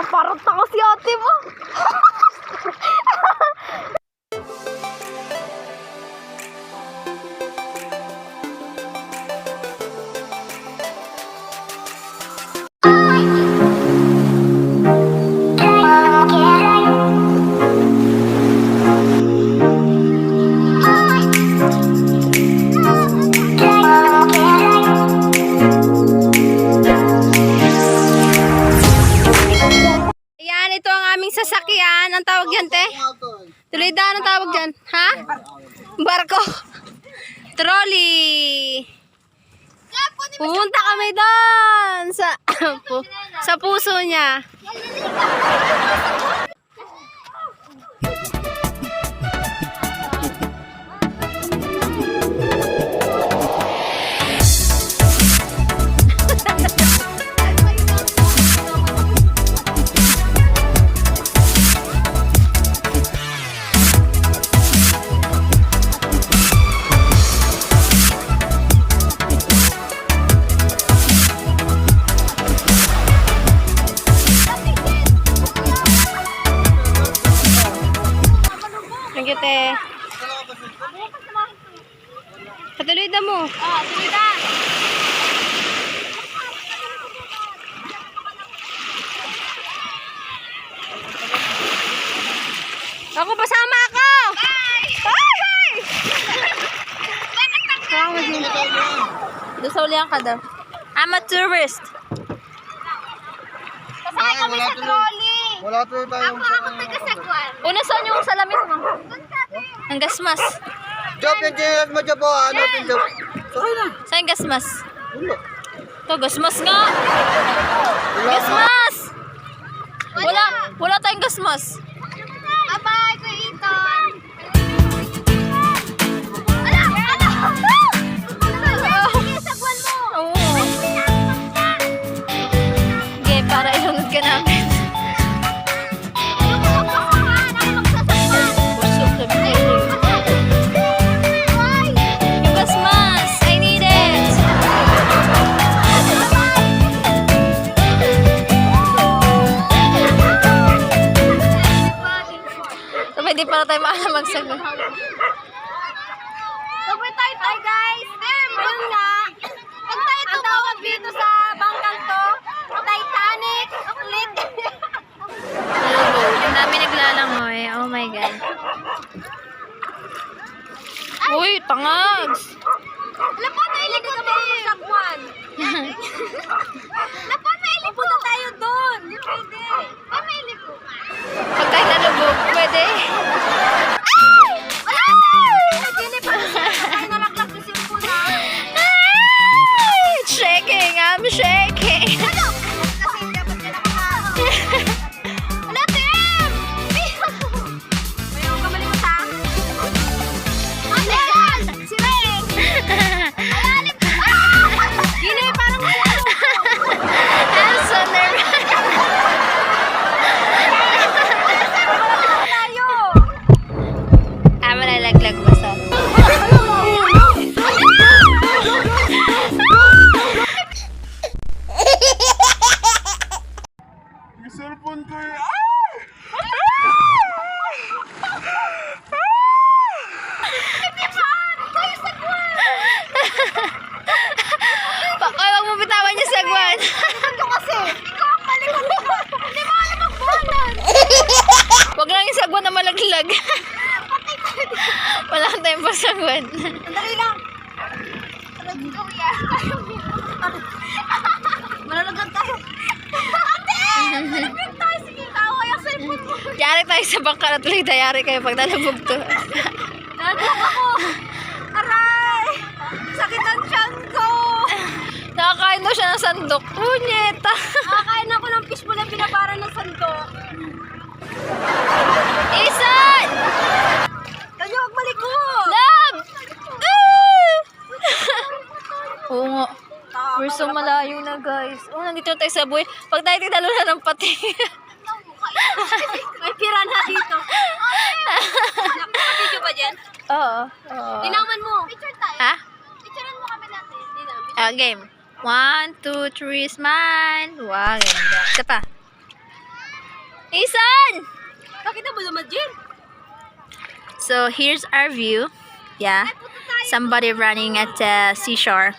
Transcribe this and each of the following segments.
Parang tako si ate mo. Sasakyan, ang tawag yan, te? Tulida, anong tawag dyan? Ha? Barko. Trolley. Pumunta kami doon sa puso niya. Te. Patulida mo. Patulida. Ako, pasama ako. Bye! Bye! Doon sa ulihan ka daw. I'm a tourist. Kasakay kami sa trolley. Wala tayo tayong... Una, saan yung salamin mo? Ang gasmas. Job, yung ginag mo, Job. Ano yung Job? Sakay na. Saan yung gasmas? Wala. Ito, gasmas nga. Gasmas! Wala tayong gasmas. Abay, Kuya Ethan. Okay, para ilunod ka namin. Yung gasmas, I need it. So, pwede para tayo maalam magsagot. Sabay tayo, guys. Ayun nga. Pag tayo tumawag dito sa bangkang to, Titanic, ulit. Ang dami naglalangoy. Oh my God. Uy, tangags. Lapat na ilikot mo sa kwan. Lapat na ilikot. Punta tayo doon. Hindi pwede. Ay, may ilikot. Pag tayo nalubog, pwede. Ay! Wala na! Hindi pa. Ay, nalaglag na siya po na. Shaking, I'm shaking. Ano? Kasi dapat ka nakakaano. Wala, Tim! Ayaw ka malimot, ha? Ano yan? Si Reng! Alalim! Gini, parang I'm so nervous. tayo! Malalaglag ba sa? Yung cellphone ko eh. Pakoy, wag mo bitawan yung sagwan. Ito kasi, ikaw ang malikot ko. Hindi mo alam ang buhanan. Wag lang yung sagwan na malaglag. Wala kang tayong pasagwan. Sandali lang. Let's go, yeah. Malalaglag tayo. Ate! Malalaglag tayo. Sige, tawa yung cellphone mo. Yari tayo sa bangka na tuloy. Dayari kayo pag nalabog to. Nalaglag ako. Aray! Sakit ang tiyan ko. Nakakain daw siya ng sandok. Punyeta. Nakakain ako ng fishbowl na binabara ng sandok. Isan! Kanya, huwag maliko. Love! Oo nga. We're so malayo na, guys. Oh, nandito tayo sa buhay. Pag tayo tinalo na ng pati. May piranha dito. Nakapidyo ba dyan? Oo. Linawan mo. Picture tayo. Ha? Picturean mo kami natin. Game. 1, 2, 3, smile. Wow, ganda. Isa pa. Isan! Nakita mo naman, Jen? So, here's our view. Yeah. Somebody running at the seashore.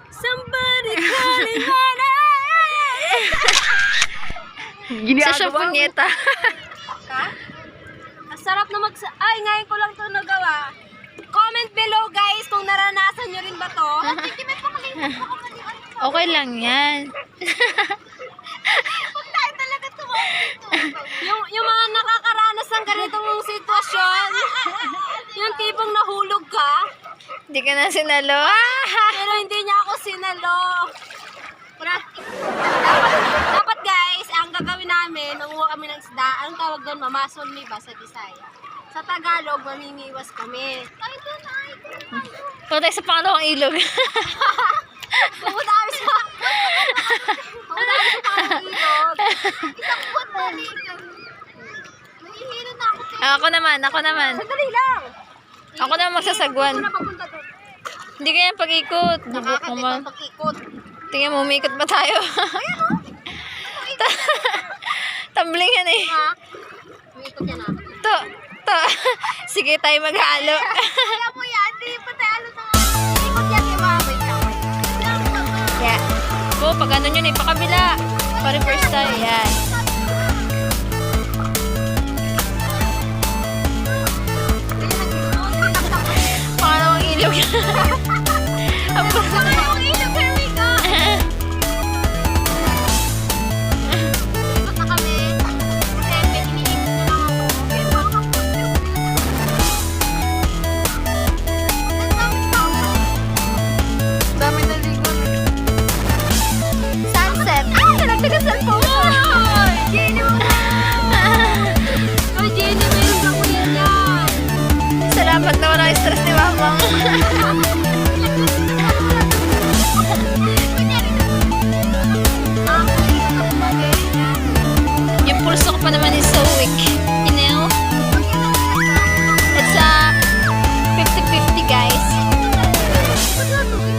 Somebody calling my name. Sa siya punyeta. Ha? Ang sarap na Ay, ngayon ko lang to nagawa. Comment below guys kung naranasan nyo rin ba to. Okay lang yan. Tayo talaga to. Yung mga nakakaranas ng ganitong sitwasyon, yung tipong nahulog ka, Hindi ka na sinalo. pero hindi niya ako sinalo. Dapat guys, ang gagawin namin, manguha kami ng isda. Anong tawag doon? Mamasolmi ba sa Bisaya? Sa Tagalog, mamimiwas kami. Punta tayo sa pangalawang ilog. Pumunta kami sa pangalawang ilog. Isang buwan balik. Nahihilo na ako. Ako naman. Sandali lang. Ako naman magsasagwan. Hindi ko na papunta doon. Hindi kaya pag-ikot. Bubuk mo man. Nakakakita pag-ikot. Tingnan mo, umikot ba tayo? Tumbling yan eh. Ha? Umikot yan ah. To. Sige tayo maghalo. Kaya mo yan, hindi pa tayo alam na ikot yan, di ba? Wait lang. Yeah. Oh, pag ano yun eh, pakabila. Pa-reverse tayo. Yan. Pangalawang ilog. Pangalawang ilog, here we go! Ikot na kami. Kasi may iniikot na lang ako. Dami na ligon. Sunset. Ah, nalagdagan cellphone. Jenny mo na! Oy, Jenny, meron ka kuya niya. Salamat na wala yung stress ni Mamang. Yung pulso ko pa naman is so weak. You know? It's 50-50 guys.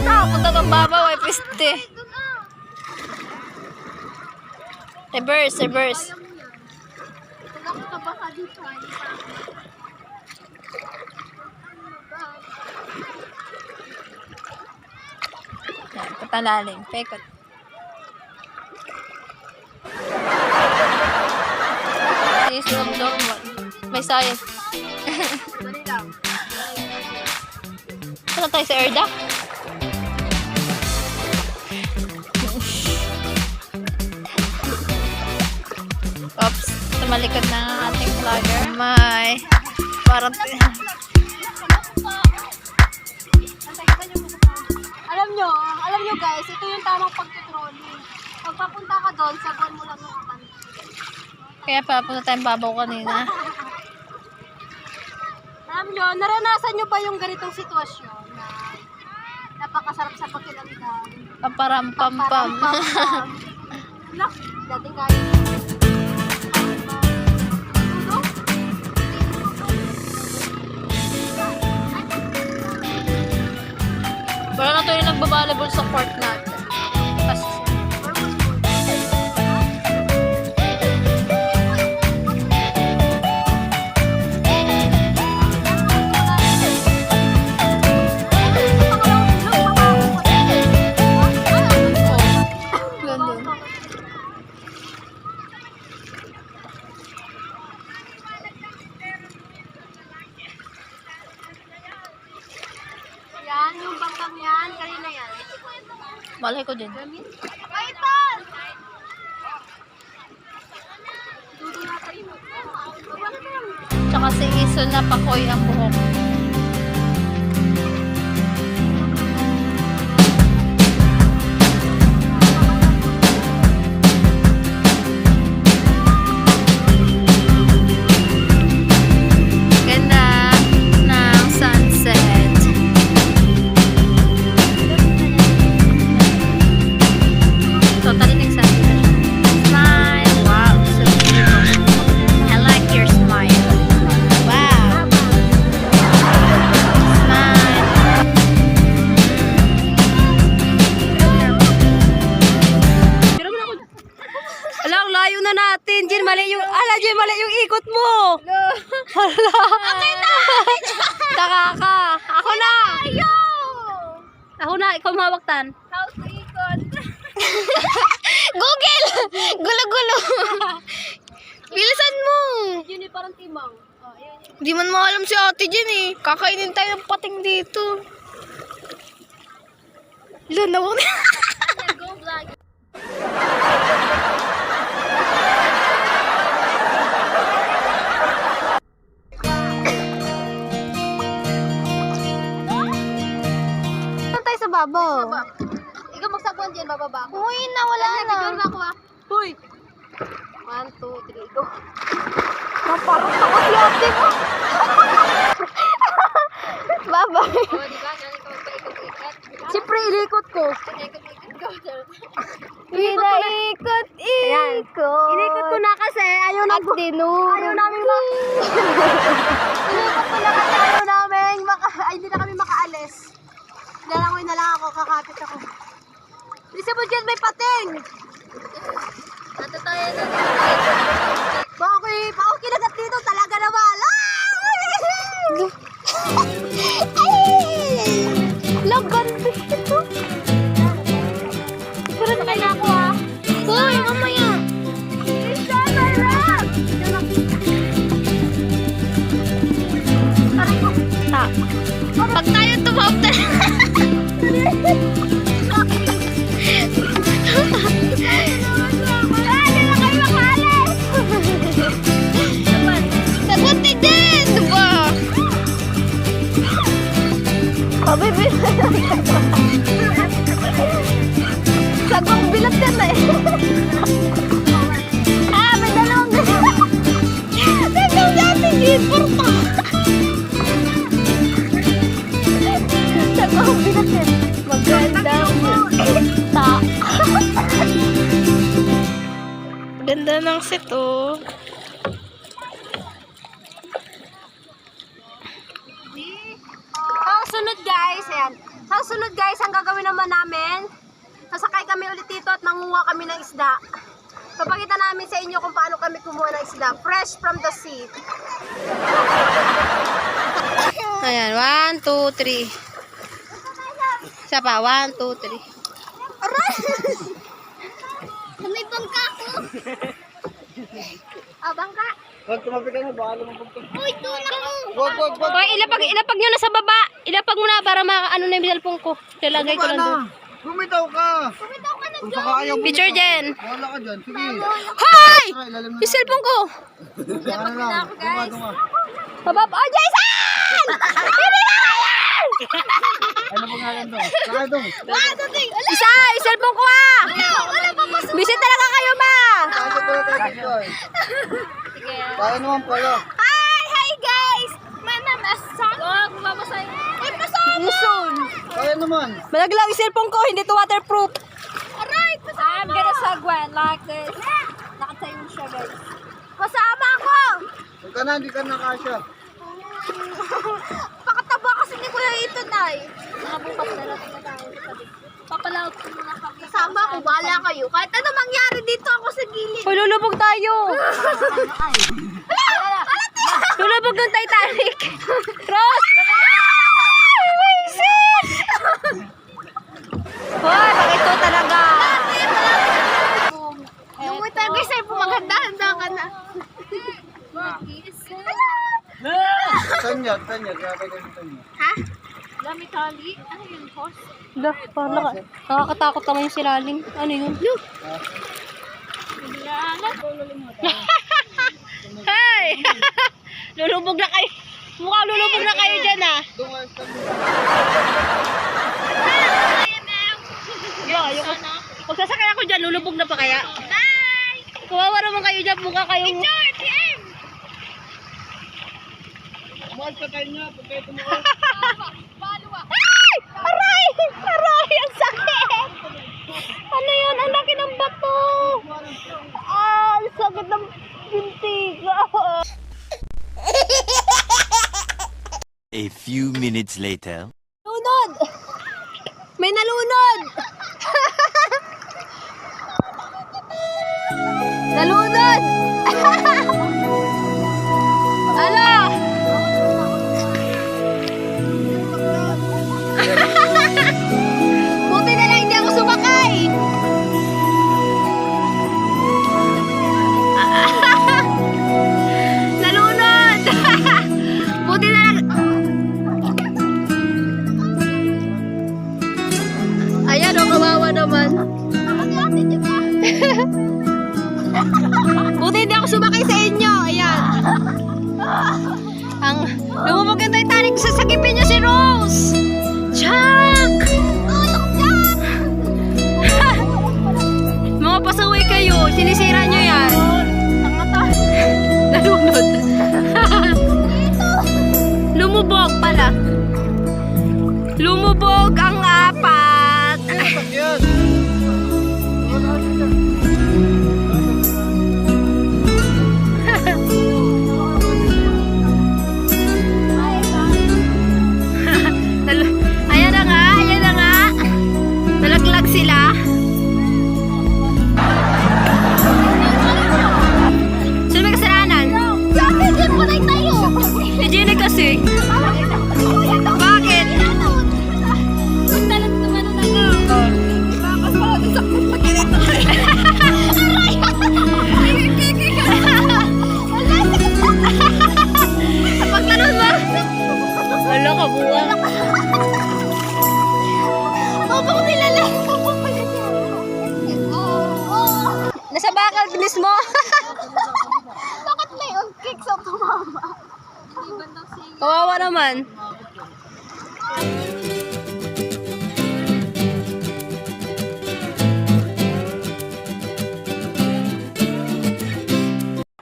Punta kang babaw ay piste. Reverse. Yan, patalalim. Pekot. Is normal. May science. Saan tayo sa Erda? Oops. Tumalikod na ang ating vlogger. May. Parang... Alam nyo guys, ito yung tamang pagtutrolling. Pag papunta ka doon, saguan mo lang yung kapan. Kaya papunta tayong babaw kanina. Alam nyo, naranasan nyo ba yung ganitong sitwasyon na napakasarap sa pakiramdam? Paparam-pam-pam. Nak, dating kayo. Wala na tayo nagbabalable sa court natin. Kasi... Yan, yung bangkang yan, kanina yan. Malay ko din. Kaitan! Dudu na kayo. Tsaka si Iso na pakoy ang buhok. Ganda ng sunset. Totally ng sunset. Smile. Wow, so beautiful. I like your smile. Wow. layo na natin. Jen, mali yung ikot mo. Hala. Okay na. Taka. Ako na. Ako na, ikaw mawaktan. How to ikot? Google! Gulo-gulo. Bilisan mo. Yun yung parang timang. Oh, yun. Di man maalam si ate Jen eh. Kakainin tayo ng pating dito. Lanaw na. Go vlog. Saan tayo sa babo? Ikaw magsakwan dyan, bababa ako. Uy, nawala na. Siguro ako ah. Uy. 1, 2, 3, go. Parang takot si ate mo. Baba. Oh, di ba? Galing ka magpaikot-ikot. Siyempre, ilikot ko. Ikot-ikot go. Pinaikot-ikot. Inikot ko na kasi ayaw na ayaw namin inikot ko na kasi ayaw namin hindi na kami makaalis. Lalangoy na lang ako, kakapit ako. Lisa mo dyan, may pating. Ato tayo na. Bakit? Ako kinagat dito, talaga naman. Lagan dito. Surat ka na ako ah. Uy, mamaya. Isa na lang. Pag tayo tumawag na. Sagutin din, diba? Baby. Sagong bilat yan eh. May dalawang bilat. Sagong natin gipur pa. Sagong bilat yan. Magandang ta. Ganda ng set oh. Ang sunod guys, ang gagawin naman namin, sasakay kami ulit dito at manguha kami ng isda. Papakita namin sa inyo kung paano kami kumuha ng isda. Fresh from the sea. Ayan, 1, 2, 3. Isa pa, 1, 2, 3. Aray! May bangka ko. Bangka. Huwag tumabi ka na, baka lumabog ka. Uy, tulak mo. Wag. Hoy, ilapag nyo na sa baba. Ilapag mo na para ano na yung cellphone ko. Lalagay ko lang doon. Bumitaw ka. Kung saka ayaw bumitaw. Picture dyan. Wala ka dyan, sige. Hoy! Tara, ilalim na Yung cellphone ko. Ano lang, dunga. Bababa. Oh, Jason! Hindi na yan! Ano po nga lang doon? Saka doon. Isa! Yung cellphone ko ah! Busy talaga kayo ma! Pasok ko na tayo dito eh. Kaya naman pala. Hi guys! Oh, bumabasahin. Luzon! Kaya naman. Malaglag yung cellphone ko, hindi to waterproof. I'm gonna sagwan like this. Nakatayo siya guys. Kasama ako! Huwag ka na, hindi ka nakasya. Pakataba kasi ni Kuya ito, Nay. Mga bukas na natin na tayo. Papalaot ko muna kami. Kasama ako, bahala kayo. Kahit ano mangyari dito ako sa gilid. Hoy, lulubog tayo. Lulubog ng Titanic. Cross! Hoy, pag ito talaga. Yung mo tayo guys ay pumaganda-handa ka na. Tanyag. Kaya tayo tanyag. Ha? Lamikali? Ano yun, horse? Da, parang nakakatakot naman yung silalim. Ano yun? Hey! Lulubog na kayo. Mukhang lulubog na kayo dyan ah. Dunga, Ayoko. Pag sasakay ako dyan, lulubog na pa kaya? Bye! Kawawa naman kayo dyan, mukha kayo. Picture, TM! Mahal ka tayo niya, pag kayo tumakas. Ay! Aray! Aray! Ang sakit! Ano yun? Ang laki ng bato! Ang sakit ng bintiga! A few minutes later. Lunod! May nalunod! Nalunod! Ala! Buti na lang hindi ako sumakay! Nalunod! Buti na lang... Ayan o, kawawa naman. Buti hindi ako sumakay sa inyo. Ayan. Ang lumubog yung Titanic, sasakipin niyo si Rose. Chuck! Mga pasaway kayo, sinisira niyo yan. Nalunod. Lumubog pala. Lumubog ang apat. Sakyan. Ayan na nga, ayan na nga. Nalaglag sila. Sino may kasalanan? Diyan po tayo. Si Jenny kasi. Bakit? Magdalat naman na nga. Bakas pala din sa pagkinito. Aray! Pagtanong mo. Wala ka buwan. Opo ko nilala. Nasa bakal mismo. Bakit may cake sa tumama? Kawawa naman.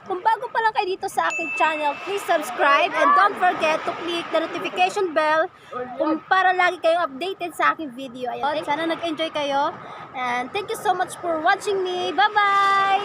Kung bago pa lang kayo dito sa aking channel, please subscribe and don't forget to click the notification bell para lagi kayong updated sa aking video. Ayan, sana nag-enjoy kayo. And thank you so much for watching me. Bye-bye!